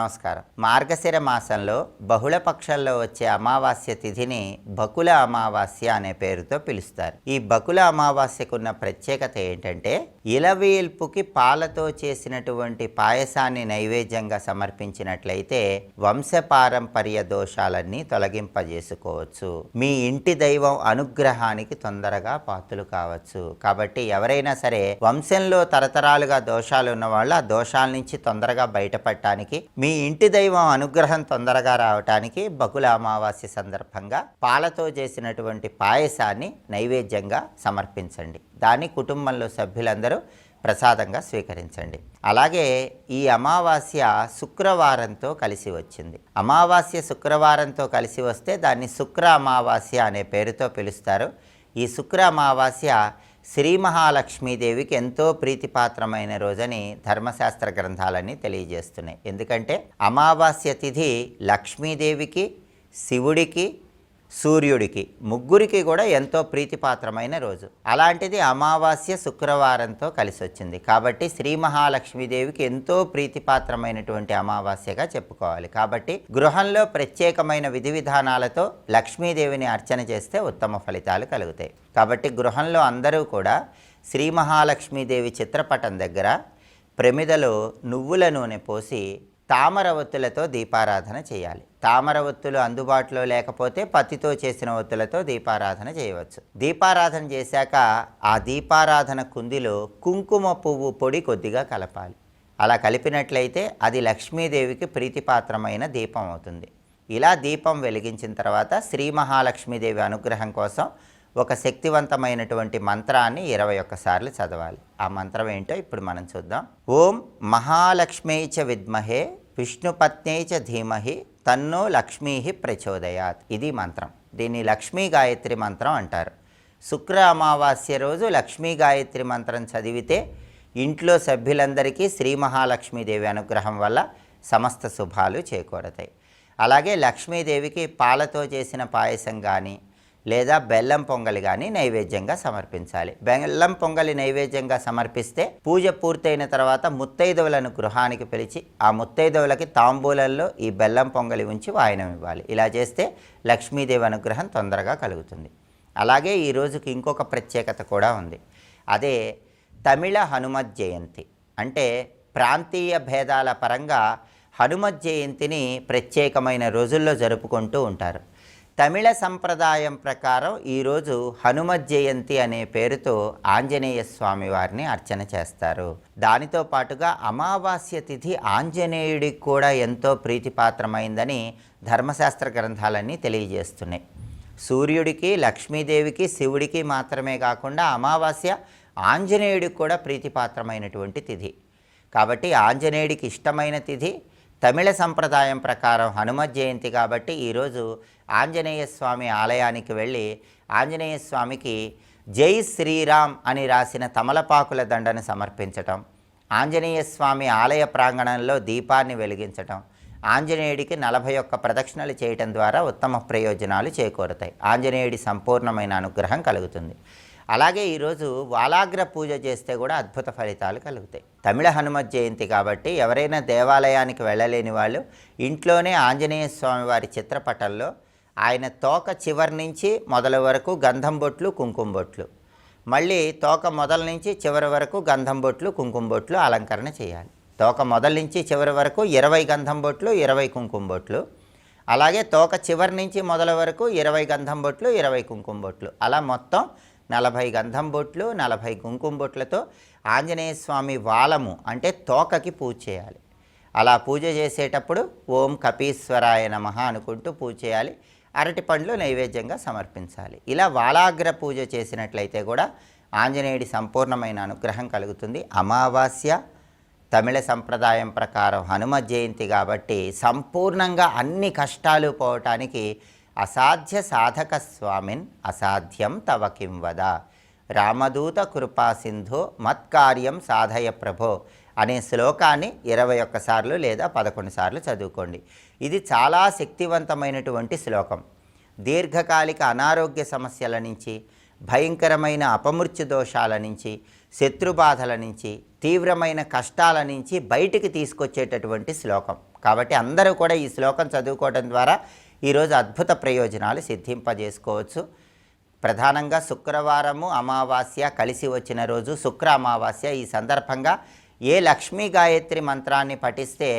నమస్కారం. మార్గశిర మాసంలో బహుళపక్షంలో వచ్చే అమావాస్య తిథిని బకుల అమావాస్య అనే పేరుతో పిలుస్తారు. ఈ బకుల అమావాస్యకున్న ప్రత్యేకత ఏంటంటే, ఇలవేల్పుకి పాలతో చేసినటువంటి పాయసాన్ని నైవేద్యంగా సమర్పించినట్లయితే వంశపారంపర్య దోషాలన్నీ తొలగింపజేసుకోవచ్చు. మీ ఇంటి దైవం అనుగ్రహానికి తొందరగా పాత్రలు కావచ్చు. కాబట్టి ఎవరైనా సరే వంశంలో తరతరాలుగా దోషాలు ఉన్న వాళ్ళు ఆ దోషాల నుంచి తొందరగా బయటపడటానికి, మీ ఇంటి దైవం అనుగ్రహం తొందరగా రావటానికి బకుల అమావాస్య సందర్భంగా పాలతో చేసినటువంటి పాయసాన్ని నైవేద్యంగా సమర్పించండి. దాన్ని కుటుంబంలో సభ్యులందరూ ప్రసాదంగా స్వీకరించండి. అలాగే ఈ అమావాస్య శుక్రవారంతో కలిసి వచ్చింది. అమావాస్య శుక్రవారంతో కలిసి వస్తే దాన్ని శుక్ర అమావాస్య అనే పేరుతో పిలుస్తారు. ఈ శుక్ర అమావాస్య శ్రీ మహాలక్ష్మీదేవికి ఎంతో ప్రీతిపాత్రమైన రోజని ధర్మశాస్త్ర గ్రంథాలన్నీ తెలియజేస్తున్నాయి. ఎందుకంటే అమావాస్య తిథి లక్ష్మీదేవికి, శివుడికి, సూర్యుడికి ముగ్గురికి కూడా ఎంతో ప్రీతిపాత్రమైన రోజు. అలాంటిది అమావాస్య శుక్రవారంతో కలిసి వచ్చింది. కాబట్టి శ్రీ మహాలక్ష్మీదేవికి ఎంతో ప్రీతిపాత్రమైనటువంటి అమావాస్యగా చెప్పుకోవాలి. కాబట్టి గృహంలో ప్రత్యేకమైన విధి విధానాలతో లక్ష్మీదేవిని అర్చన చేస్తే ఉత్తమ ఫలితాలు కలుగుతాయి. కాబట్టి గృహంలో అందరూ కూడా శ్రీ మహాలక్ష్మీదేవి చిత్రపటం దగ్గర ప్రమిదలో నువ్వుల నూనె పోసి తామర ఒత్తులతో దీపారాధన చేయాలి. తామర ఒత్తులు అందుబాటులో లేకపోతే పత్తితో చేసిన ఒత్తులతో దీపారాధన చేయవచ్చు. దీపారాధన చేశాక ఆ దీపారాధన కుందిలో కుంకుమ పువ్వు పొడి కొద్దిగా కలపాలి. అలా కలిపినట్లయితే అది లక్ష్మీదేవికి ప్రీతిపాత్రమైన దీపం అవుతుంది. ఇలా దీపం వెలిగించిన తర్వాత శ్రీ మహాలక్ష్మీదేవి అనుగ్రహం కోసం ఒక శక్తివంతమైనటువంటి మంత్రాన్ని 21 సార్లు చదవాలి. ఆ మంత్రం ఏంటో ఇప్పుడు మనం చూద్దాం. ఓం మహాలక్ష్మీ చ విద్మహే విష్ణుపత్న్యై చ ధీమహి తన్నో లక్ష్మీ ప్రచోదయాత్. ఇది మంత్రం. దీన్ని లక్ష్మీ గాయత్రి మంత్రం అంటారు. శుక్ర అమావాస్య రోజు లక్ష్మీ గాయత్రి మంత్రం చదివితే ఇంట్లో సభ్యులందరికీ శ్రీ మహాలక్ష్మీదేవి అనుగ్రహం వల్ల సమస్త శుభాలు చేకూరతాయి. అలాగే లక్ష్మీదేవికి పాలతో చేసిన పాయసం కానీ లేదా బెల్లం పొంగలి కానీ నైవేద్యంగా సమర్పించాలి. బెల్లం పొంగలి నైవేద్యంగా సమర్పిస్తే పూజ పూర్తయిన తర్వాత ముత్తైదవులను గృహానికి పిలిచి ఆ ముత్తైదవులకి తాంబూలంలో ఈ బెల్లం పొంగలి ఉంచి వాయనం ఇవ్వాలి. ఇలా చేస్తే లక్ష్మీదేవి అనుగ్రహం తొందరగా కలుగుతుంది. అలాగే ఈ రోజుకి ఇంకొక ప్రత్యేకత కూడా ఉంది. అదే తమిళ హనుమత్ జయంతి. అంటే ప్రాంతీయ భేదాల పరంగా హనుమత్ జయంతిని ప్రత్యేకమైన రోజుల్లో జరుపుకుంటూ ఉంటారు. తమిళ సంప్రదాయం ప్రకారం ఈరోజు హనుమత్ జయంతి అనే పేరుతో ఆంజనేయ స్వామి వారిని అర్చన చేస్తారు. దానితో పాటుగా అమావాస్య తిథి ఆంజనేయుడికి కూడా ఎంతో ప్రీతిపాత్రమైందని ధర్మశాస్త్ర గ్రంథాలన్నీ తెలియజేస్తున్నాయి. సూర్యుడికి, లక్ష్మీదేవికి, శివుడికి మాత్రమే కాకుండా అమావాస్య ఆంజనేయుడికి కూడా ప్రీతిపాత్రమైనటువంటి తిథి. కాబట్టి ఆంజనేయుడికి ఇష్టమైన తిథి. తమిళ సంప్రదాయం ప్రకారం హనుమత్ జయంతి కాబట్టి ఈరోజు ఆంజనేయ స్వామి ఆలయానికి వెళ్ళి ఆంజనేయ స్వామికి జై శ్రీరామ్ అని రాసిన తమలపాకుల దండను సమర్పించటం, ఆంజనేయ స్వామి ఆలయ ప్రాంగణంలో దీపాన్ని వెలిగించటం, ఆంజనేయుడికి 41 ప్రదక్షిణలు చేయటం ద్వారా ఉత్తమ ప్రయోజనాలు చేకూరుతాయి. ఆంజనేయుడి సంపూర్ణమైన అనుగ్రహం కలుగుతుంది. అలాగే ఈరోజు వాలాగ్ర పూజ చేస్తే కూడా అద్భుత ఫలితాలు కలుగుతాయి. తమిళ హనుమత్ జయంతి కాబట్టి ఎవరైనా దేవాలయానికి వెళ్ళలేని వాళ్ళు ఇంట్లోనే ఆంజనేయ స్వామి వారి చిత్రపటంలో ఆయన తోక చివరి నుంచి మొదల వరకు గంధం బొట్లు, కుంకుమ బొట్లు, మళ్ళీ తోక మొదల నుంచి చివరి వరకు గంధం బొట్లు, కుంకుమ బొట్లు అలంకరణ చేయాలి. తోక మొదల నుంచి చివరి వరకు 20 గంధం బొట్లు, 20 కుంకుమ బొట్లు. అలాగే తోక చివరి నుంచి మొదల వరకు 20 గంధం బొట్లు, 20 కుంకుమ బొట్లు. అలా మొత్తం 40 గంధం బొట్లు, 40 కుంకుమ బొట్లతో ఆంజనేయ స్వామి వాలము అంటే తోకకి పూజ చేయాలి. అలా పూజ చేసేటప్పుడు ఓం కపీశ్వరాయ నమః అనుకుంటూ పూజ చేయాలి. అరటి పండ్లు నైవేద్యంగా సమర్పించాలి. ఇలా వాలాగ్ర పూజ చేసినట్లయితే కూడా ఆంజనేయుడి సంపూర్ణమైన అనుగ్రహం కలుగుతుంది. అమావాస్య తమిళ సంప్రదాయం ప్రకారం హనుమత్ జయంతి కాబట్టి సంపూర్ణంగా అన్ని కష్టాలు పోవటానికి అసాధ్య సాధక స్వామిన్ అసాధ్యం తవ కిం వద రామదూత కృపా సింధో మత్కార్యం సాధయ ప్రభో అనే శ్లోకాన్ని 21 సార్లు లేదా 11 సార్లు చదువుకోండి. ఇది చాలా శక్తివంతమైనటువంటి శ్లోకం. దీర్ఘకాలిక అనారోగ్య సమస్యల నుంచి, భయంకరమైన అపమృత్యు దోషాల నుంచి, శత్రుబాధల నుంచి, తీవ్రమైన కష్టాల నుంచి బయటికి తీసుకొచ్చేటటువంటి శ్లోకం. కాబట్టి అందరూ కూడా ఈ శ్లోకం చదువుకోవడం ద్వారా ఈరోజు అద్భుత ప్రయోజనాలు సిద్ధింపజేసుకోవచ్చు. ప్రధానంగా శుక్రవారము అమావాస్య కలిసి వచ్చిన రోజు శుక్ర అమావాస్య. ఈ సందర్భంగా ఏ లక్ష్మీ గాయత్రి మంత్రాన్ని పఠిస్తే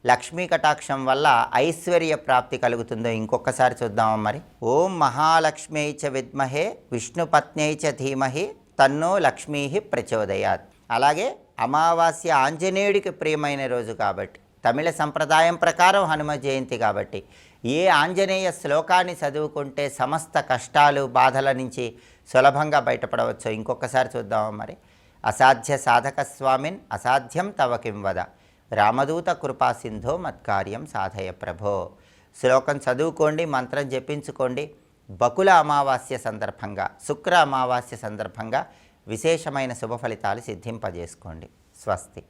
లక్ష్మీ కటాక్షం వల్ల ఐశ్వర్య ప్రాప్తి కలుగుతుందో ఇంకొకసారి చూద్దామా మరి. ఓం మహాలక్ష్మ్యై చ విద్మహే విష్ణుపత్న్యై చ ధీమహి తన్నో లక్ష్మీ ప్రచోదయాత్. అలాగే అమావాస్య ఆంజనేయుడికి ప్రియమైన రోజు కాబట్టి, తమిళ సంప్రదాయం ప్రకారం హనుమ జయంతి కాబట్టి ఏ ఆంజనేయ శ్లోకాన్ని చదువుకుంటే సమస్త కష్టాలు బాధల నుంచి సులభంగా బయటపడవచ్చో ఇంకొకసారి చూద్దామా మరి. అసాధ్య సాధక స్వామిన్ అసాధ్యం తవ కిం వద రామదూత కృపా సింధో మత్కార్యం సాధయ ప్రభో. శ్లోకం చదువుకోండి, మంత్రం జపించుకోండి. బకుల అమావాస్య సందర్భంగా, శుక్ర అమావాస్య సందర్భంగా విశేషమైన శుభ ఫలితాలు సిద్ధింపజేసుకోండి. స్వస్తి.